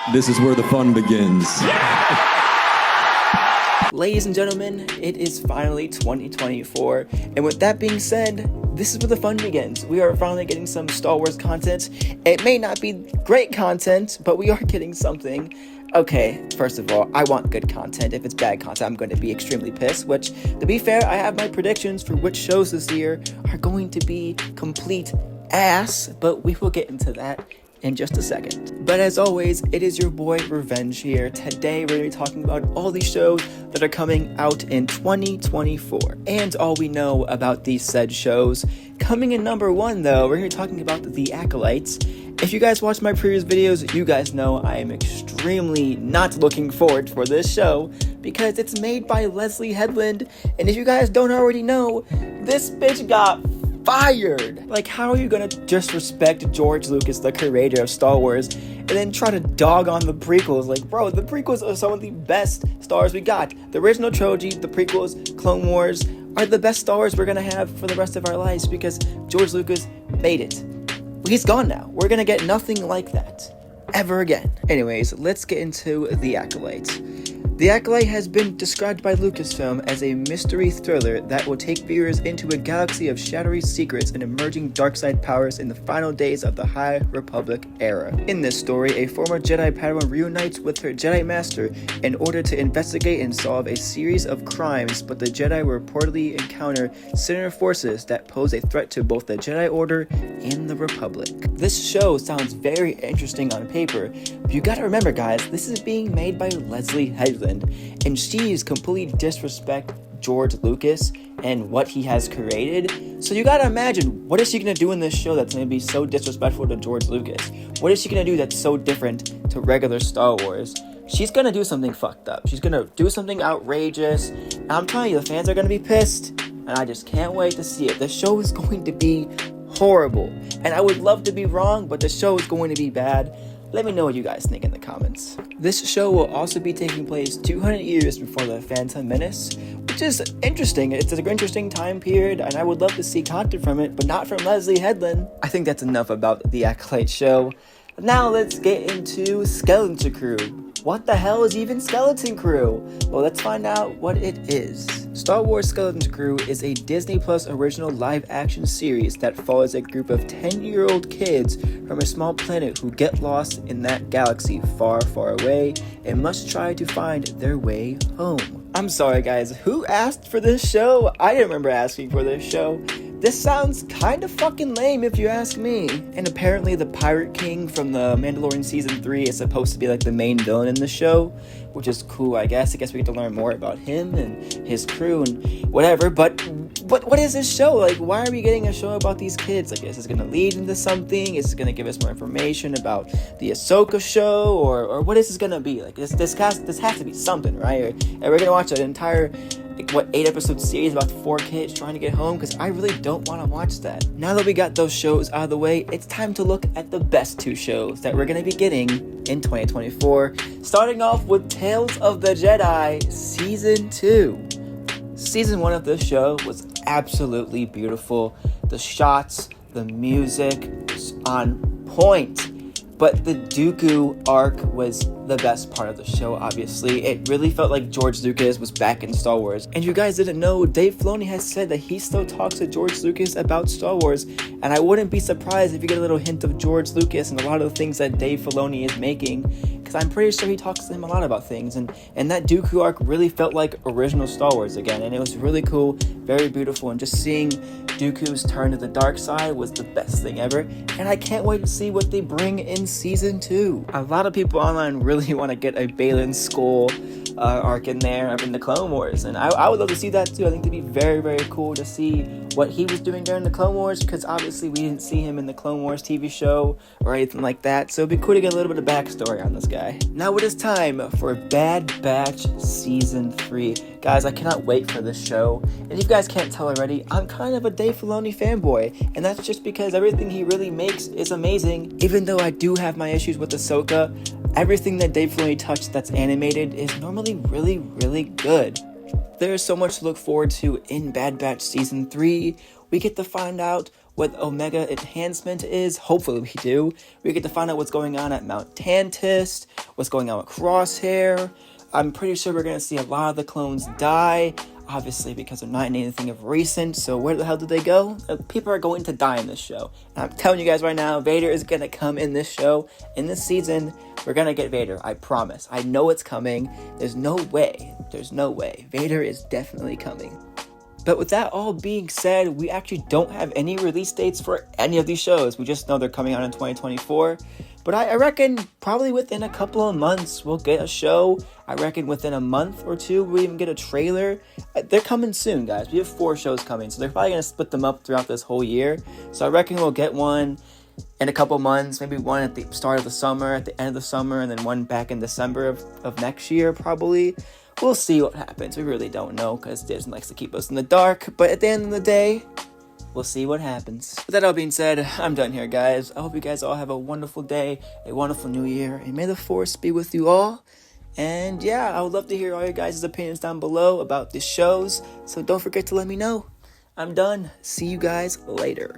This is where the fun begins. Ladies and gentlemen, it is finally 2024, and with that being said, this is where the fun begins. We are finally getting some Star Wars content. It may not be great content, but we are getting something. Okay, first of all, I want good content. If it's bad content, I'm going to be extremely pissed, which, to be fair, I have my predictions for which shows this year are going to be complete ass, but we will get into that in just a second. But as always, it is your boy Revenge here. Today, we're going to be talking about all these shows that are coming out in 2024, and all we know about these said shows. Coming in number one, though, we're going to be talking about The Acolytes. If you guys watched my previous videos, you guys know I am extremely not looking forward for this show because it's made by Leslie Headland, and if you guys don't already know, this bitch got fired. Like, how are you gonna disrespect George Lucas, the creator of Star Wars, and then try to dog on the prequels? Like, bro, the prequels are some of the best Star Wars we got. The original trilogy, the prequels, Clone Wars, are the best Star Wars we're gonna have for the rest of our lives because George Lucas made it. He's gone now. We're gonna get nothing like that ever again. Anyways, let's get into The Acolyte. The Acolyte has been described by Lucasfilm as a mystery thriller that will take viewers into a galaxy of shadowy secrets and emerging dark side powers in the final days of the High Republic era. In this story, a former Jedi Padawan reunites with her Jedi Master in order to investigate and solve a series of crimes, but the Jedi will reportedly encounter sinister forces that pose a threat to both the Jedi Order and the Republic. This show sounds very interesting on paper, but you gotta remember, guys, this is being made by Leslie Headland, and she's completely disrespect George Lucas and what he has created. So you gotta imagine, what is she gonna do in this show that's gonna be so disrespectful to George Lucas? What is she gonna do that's so different to regular Star Wars? She's gonna do something fucked up. She's gonna do something outrageous, and I'm telling you, the fans are gonna be pissed, and I just can't wait to see it. The show is going to be horrible, and I would love to be wrong, but the show is going to be bad. Let me know what you guys think in the comments. This show will also be taking place 200 years before the Phantom Menace, which is interesting. It's an interesting time period, and I would love to see content from it, but not from Leslie Headland. I think that's enough about The Acolyte show. Now let's get into Skeleton Crew. What the hell is even Skeleton Crew? Well, let's find out what it is. Star Wars Skeleton Crew is a Disney Plus original live-action series that follows a group of 10-year-old kids from a small planet who get lost in that galaxy far, far away and must try to find their way home. I'm sorry, guys. Who asked for this show? I didn't remember asking for this show. This sounds kind of fucking lame if you ask me. And apparently the Pirate King from the Mandalorian Season 3 is supposed to be like the main villain in the show, which is cool, I guess. I guess we get to learn more about him and his crew and whatever, but what is this show? Like, why are we getting a show about these kids? Like, is this gonna lead into something? Is this gonna give us more information about the Ahsoka show? Or what is this gonna be? Like, this has to be something, right? And we're gonna watch an entire 8-episode series about 4 kids trying to get home, because I really don't want to watch that. Now that we got those shows out of the way, it's time to look at the best 2 shows that we're going to be getting in 2024, starting off with Tales of the Jedi Season 2. Season 1 of this show was absolutely beautiful. The shots, the music was on point. But the Dooku arc was the best part of the show, obviously. It really felt like George Lucas was back in Star Wars. And you guys didn't know, Dave Filoni has said that he still talks to George Lucas about Star Wars. And I wouldn't be surprised if you get a little hint of George Lucas and a lot of the things that Dave Filoni is making, because I'm pretty sure he talks to him a lot about things. And that Dooku arc really felt like original Star Wars again. And it was really cool, very beautiful. And just seeing Dooku's turn to the dark side was the best thing ever. And I can't wait to see what they bring in Season 2. A lot of people online really want to get a Baylan Skoll arc in there in the Clone Wars, and I would love to see that too. I think it'd be very, very cool to see what he was doing during the Clone Wars, because obviously we didn't see him in the Clone Wars TV show or anything like that, so it'd be cool to get a little bit of backstory on this guy. Now it is time for Bad Batch Season 3. Guys, I cannot wait for this show, and if you guys can't tell already, I'm kind of a Dave Filoni fanboy, and that's just because everything he really makes is amazing. Even though I do have my issues with Ahsoka, everything that Dave Filoni touched that's animated is normally really, really good. There is so much to look forward to in Bad Batch Season 3. We get to find out what Omega Enhancement is. Hopefully we do. We get to find out what's going on at Mount Tantus, what's going on with Crosshair. I'm pretty sure we're going to see a lot of the clones die, obviously because they're not in anything of recent, so where the hell did they go? People are going to die in this show. And I'm telling you guys right now, Vader is going to come in this show, in this season. We're going to get Vader, I promise. I know it's coming. There's no way. Vader is definitely coming. But with that all being said, we actually don't have any release dates for any of these shows. We just know they're coming out in 2024. But I reckon probably within a couple of months we'll get a show. I reckon within a month or two we'll even get a trailer. They're coming soon, guys. We have 4 shows coming, so they're probably going to split them up throughout this whole year. So I reckon we'll get one in a couple months, maybe one at the start of the summer, at the end of the summer, and then one back in December of next year, probably. We'll see what happens. We really don't know because Disney likes to keep us in the dark. But at the end of the day, we'll see what happens. With that all being said, I'm done here, guys. I hope you guys all have a wonderful day, a wonderful new year, and may the Force be with you all. And yeah, I would love to hear all your guys' opinions down below about the shows, so don't forget to let me know. I'm done. See you guys later.